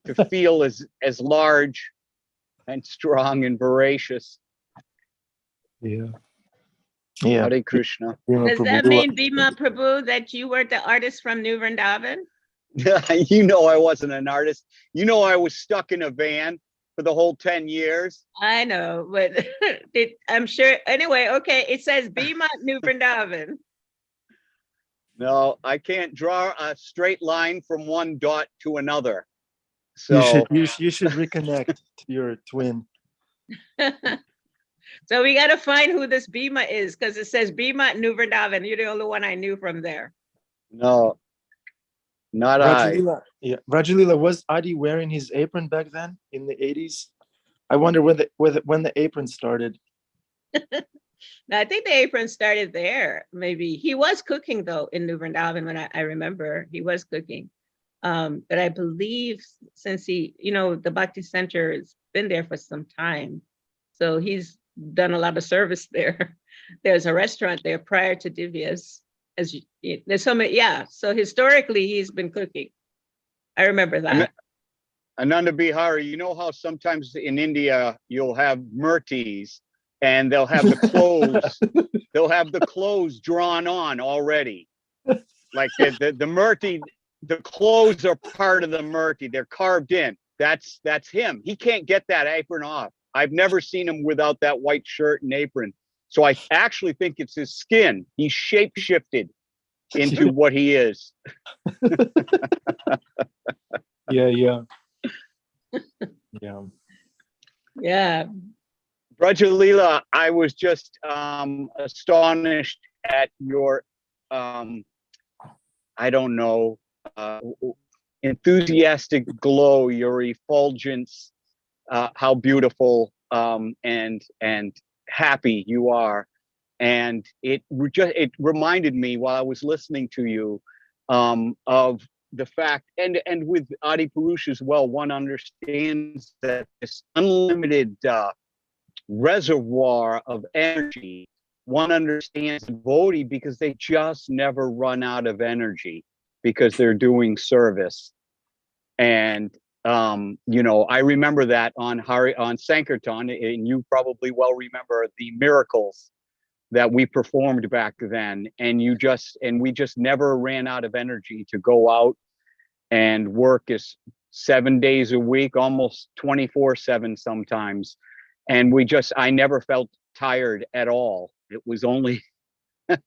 to feel as large and strong and voracious. Yeah. Yeah. Hare Krishna. Does that mean, Bhima Prabhu, that you were the artist from New Vrindavan? You know I wasn't an artist. You know I was stuck in a van for the whole 10 years. I know, but I'm sure. Anyway, okay, it says Bhima New Vrindavan. No, I can't draw a straight line from one dot to another. So you should reconnect to your twin. So we got to find who this Bhima is, because it says Bhima New Vrindavan. You're the only one I knew from there. no, not I. Yeah, Rajalila, was Adi wearing his apron back then in the 80s? I wonder when the apron started. No, I think the apron started there. Maybe he was cooking though in New Vrindavan when I remember he was cooking. But I believe since he, the Bhakti Center has been there for some time, so he's done a lot of service there. There's a restaurant there prior to Divya's. There's so many, yeah. So historically, he's been cooking. I remember that. Ananda Bihari, you know how sometimes in India you'll have murtis and they'll have the clothes, they'll have the clothes drawn on already. Like the murti, the clothes are part of the murti. They're carved in. That's him. He can't get that apron off. I've never seen him without that white shirt and apron. So I actually think it's his skin. He's shape-shifted into what he is. Yeah. Yeah. Vraja Lila, I was just astonished at your, I don't know, enthusiastic glow, your effulgence, how beautiful and happy you are. And it reminded me while I was listening to you of the fact, and with Adi Purush as well, one understands that this unlimited reservoir of energy, one understands the devotee because they just never run out of energy because they're doing service. And you know, I remember that on Sankirtan, and you probably well remember the miracles that we performed back then, and we just never ran out of energy to go out and work is 7 days a week, almost 24/7 sometimes. And I never felt tired at all. It was only, it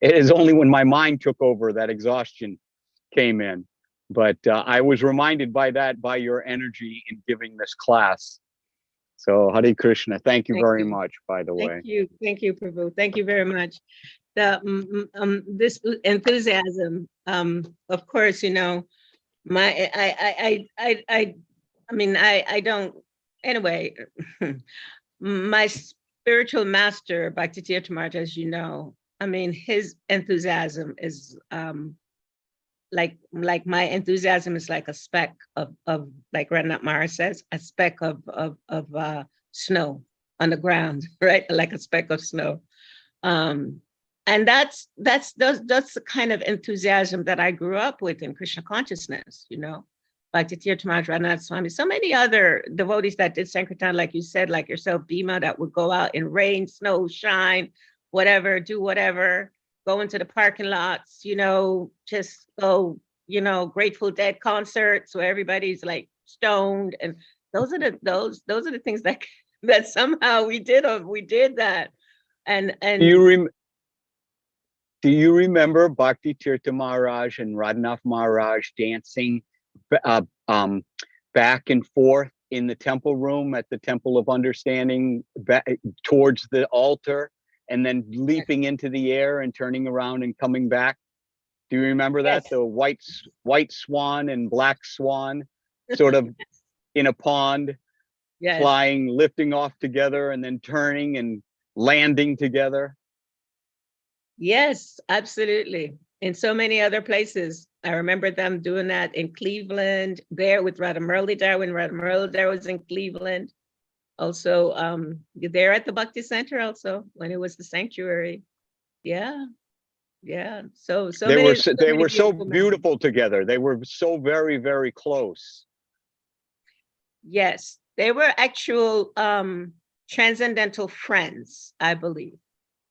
is only when my mind took over that exhaustion came in. But I was reminded by your energy in giving this class. So Hare Krishna, thank you very much, by the way. Thank you, Prabhu. Thank you very much. This enthusiasm, of course, you know, I don't, anyway, my spiritual master, Bhakti Tirtha Maharaj, as you know, I mean, his enthusiasm is like my enthusiasm is like a speck of like Radhanath Maharaj says, a speck of snow on the ground, right? Like a speck of snow. And that's the kind of enthusiasm that I grew up with in Krishna consciousness, you know, Bhakti Tirtha Maharaj, Radhanath Swami, so many other devotees that did Sankirtan, like you said, like yourself, Bhima, that would go out in rain, snow, shine, whatever, do whatever, go into the parking lots, you know, just go, you know, Grateful Dead concerts where everybody's like stoned. And those are the things that somehow we did that. And do you remember Bhakti Tirtha Maharaj and Radhanath Maharaj dancing back and forth in the temple room at the Temple of Understanding towards the altar, and then leaping into the air and turning around and coming back? Do you remember that? Yes. The white swan and black swan sort of in a pond, yes. flying, lifting off together, and then turning and landing together. Yes, absolutely. In so many other places. I remember them doing that in Cleveland, there with Radha Muralidhar, when Radha Muralidhar was in Cleveland. Also, there at the Bhakti Center also, when it was the sanctuary. Yeah. So they were many so beautiful together. They were so very, very close. Yes, they were actual transcendental friends, I believe.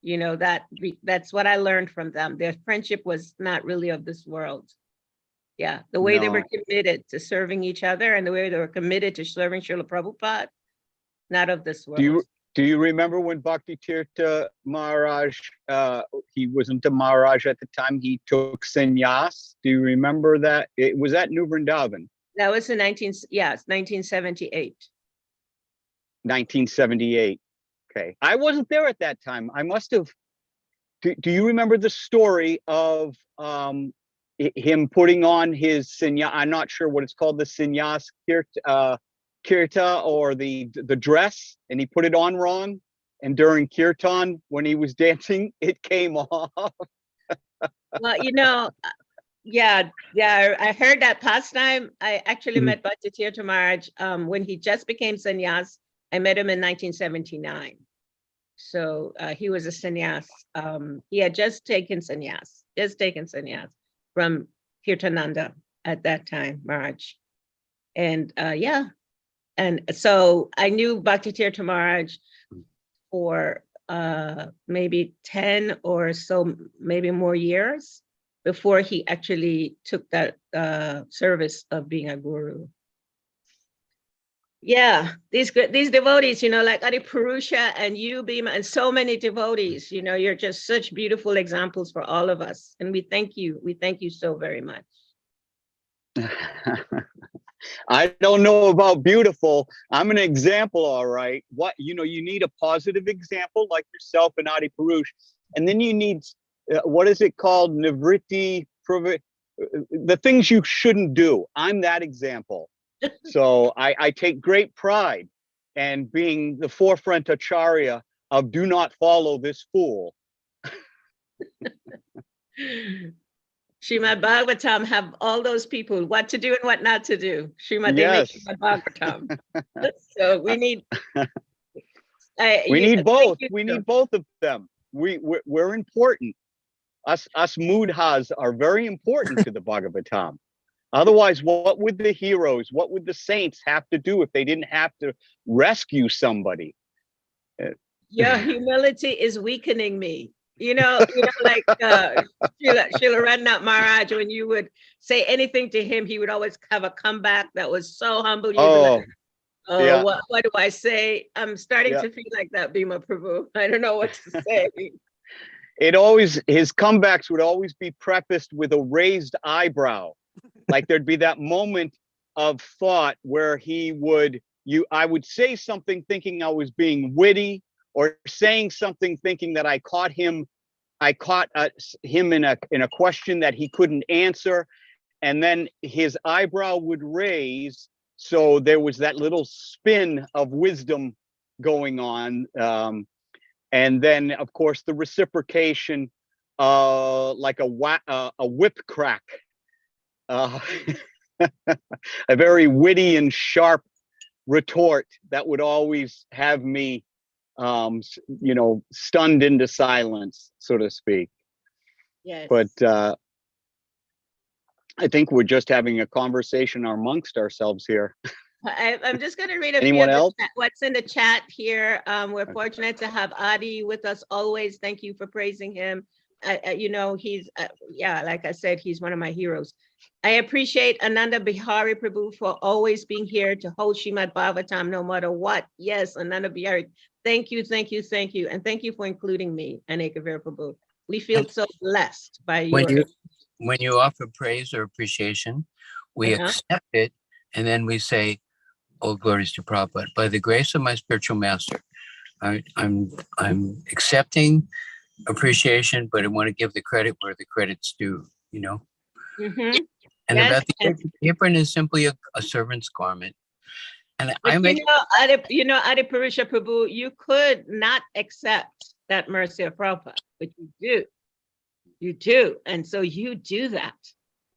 You know, that's what I learned from them. Their friendship was not really of this world. Yeah, the way they were committed to serving each other and the way they were committed to serving Srila Prabhupada, not of this world. Do you remember when Bhakti Tirtha Maharaj, he wasn't a Maharaj at the time, he took sannyas? Do you remember that? It was at New Vrindavan. That was in 1978. 1978. Okay. I wasn't there at that time. I must have. Do you remember the story of him putting on his sannyas? I'm not sure what it's called, the sannyas kirta or the dress, and he put it on wrong, and during kirtan when he was dancing it came off. Well, you know, yeah, I heard that pastime. I actually met Bhakti Tirtha Maharaj when he just became sannyas. I met him in 1979. So he was a sannyas. He had just taken sannyas from Kirtananda at that time, Maharaj. And and so I knew Bhakti Tirtha Maharaj for maybe 10 or so, maybe more years before he actually took that service of being a guru. Yeah, these devotees, like Adi Purusha and you, Bhima, and so many devotees, you're just such beautiful examples for all of us. And we thank you. We thank you so very much. I don't know about beautiful. I'm an example, all right. You need a positive example like yourself and Adi Purush. And then you need, what is it called? Nivritti, the things you shouldn't do. I'm that example. So I take great pride in being the forefront acharya of do not follow this fool. Srimad Bhagavatam have all those people, what to do and what not to do. Srimad, Yes. they make Srimad Bhagavatam. So we need... we need both. We need both of them. We're important. Us mudhas are very important to the Bhagavatam. Otherwise, what would the heroes, what would the saints have to do if they didn't have to rescue somebody? Your humility is weakening me. Like Srila Radhanath Maharaj, when you would say anything to him, he would always have a comeback that was so humble. Yeah. What do I say? I'm starting to feel like that, Bhima Prabhu. I don't know what to say. His comebacks would always be prefaced with a raised eyebrow. Like there'd be that moment of thought where I would say something thinking I was being witty, or saying something thinking that I caught him in a question that he couldn't answer. And then his eyebrow would raise. So there was that little spin of wisdom going on. And then, of course, the reciprocation, like a whip crack, a very witty and sharp retort that would always have me, stunned into silence, so to speak. Yes. But I think we're just having a conversation amongst ourselves here. I'm just going to read Anyone else? What's in the chat here. We're fortunate to have Adi with us always. Thank you for praising him. He's, like I said, he's one of my heroes. I appreciate Ananda Bihari Prabhu for always being here to hold Srimad Bhagavatam no matter what. Yes, Ananda Bihari, thank you. And thank you for including me and Ekavira Prabhu. We feel so blessed by you. When you offer praise or appreciation, we accept it, and then we say, "All glories to Prabhupada. By the grace of my spiritual master, I'm accepting appreciation, but I want to give the credit where the credit's due." Mm-hmm. And about the apron is simply a servant's garment. And Adi Purusha Prabhu, you could not accept that mercy of Prabhupada, but you do. You do. And so you do that.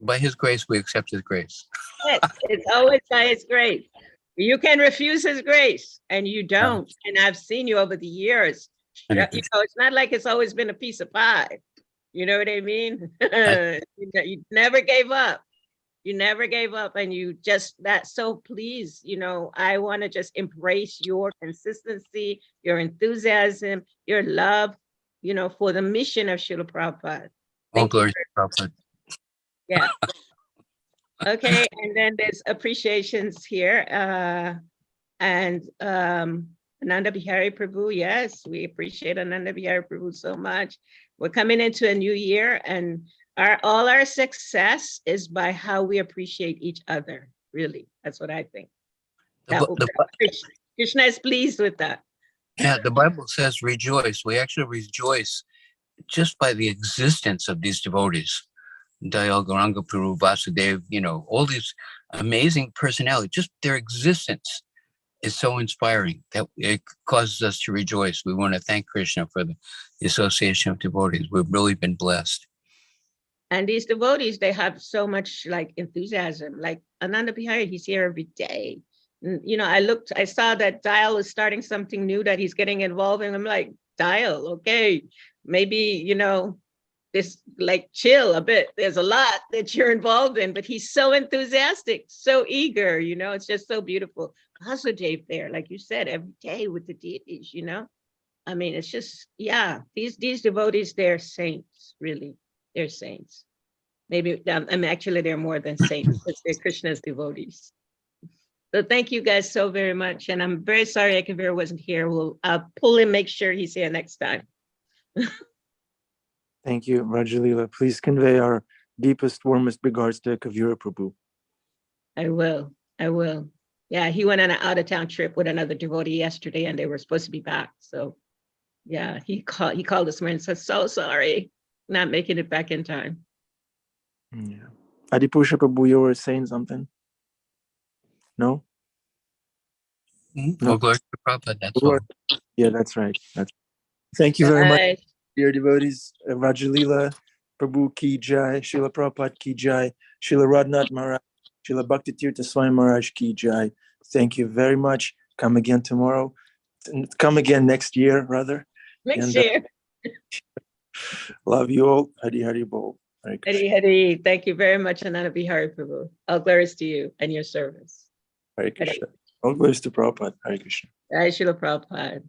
By his grace, we accept his grace. Yes, it's always by his grace. You can refuse his grace, and you don't. And I've seen you over the years. It's not like it's always been a piece of pie. You know what I mean? You never gave up. You never gave up, and so please, I want to just embrace your consistency, your enthusiasm, your love, for the mission of Srila Prabhupada. All glory to Prabhupada. Yeah. Okay, and then there's appreciations here. And Ananda Bihari Prabhu, yes, we appreciate Ananda Bihari Prabhu so much. We're coming into a new year, and all our success is by how we appreciate each other. Really, that's what I think. Krishna is pleased with that. Yeah, the Bible says rejoice. We actually rejoice just by the existence of these devotees. Dayal, Gauranga, Puru, Vasudev, all these amazing personalities, just their existence is so inspiring that it causes us to rejoice. We want to thank Krishna for the association of devotees. We've really been blessed. And these devotees, they have so much enthusiasm. Like Ananda Bihari, he's here every day. I saw that Dayal is starting something new that he's getting involved in. I'm like, Dayal, okay, maybe, this chill a bit. There's a lot that you're involved in, but he's so enthusiastic, so eager, it's just so beautiful. Vasudev there, like you said, every day with the deities, I mean, it's just, these devotees, they're saints, really. They're saints. Maybe, actually they're more than saints, because they're Krishna's devotees. So thank you guys so very much. And I'm very sorry Kavir wasn't here. I'll pull him, make sure he's here next time. Thank you, Rajalila. Please convey our deepest, warmest regards to Kavira Prabhu. I will. Yeah, he went on an out-of-town trip with another devotee yesterday, and they were supposed to be back. So yeah, he called this morning and said, so sorry, not making it back in time. Yeah. Adipusha Prabhu, you were saying something? No? No, glory to Prabhupada, that's all. Yeah, that's right. Thank you very much, Bye. dear devotees. Rajalila Prabhu ki jai, Srila Prabhupada ki jai, Srila Radhanath Maharaj, Srila Bhakti Tirtha Swami Maharaj ki jai. Thank you very much. Come again tomorrow. Come again next year, rather. Next And, year. Love you all. Hari Hari Bol. Hare Krishna. Hari. Thank you very much, Ananda Bihari Prabhu. All glories to you and your service. Hare Krishna. All glories to Prabhupada. Hare Krishna. Jai Srila Prabhupada.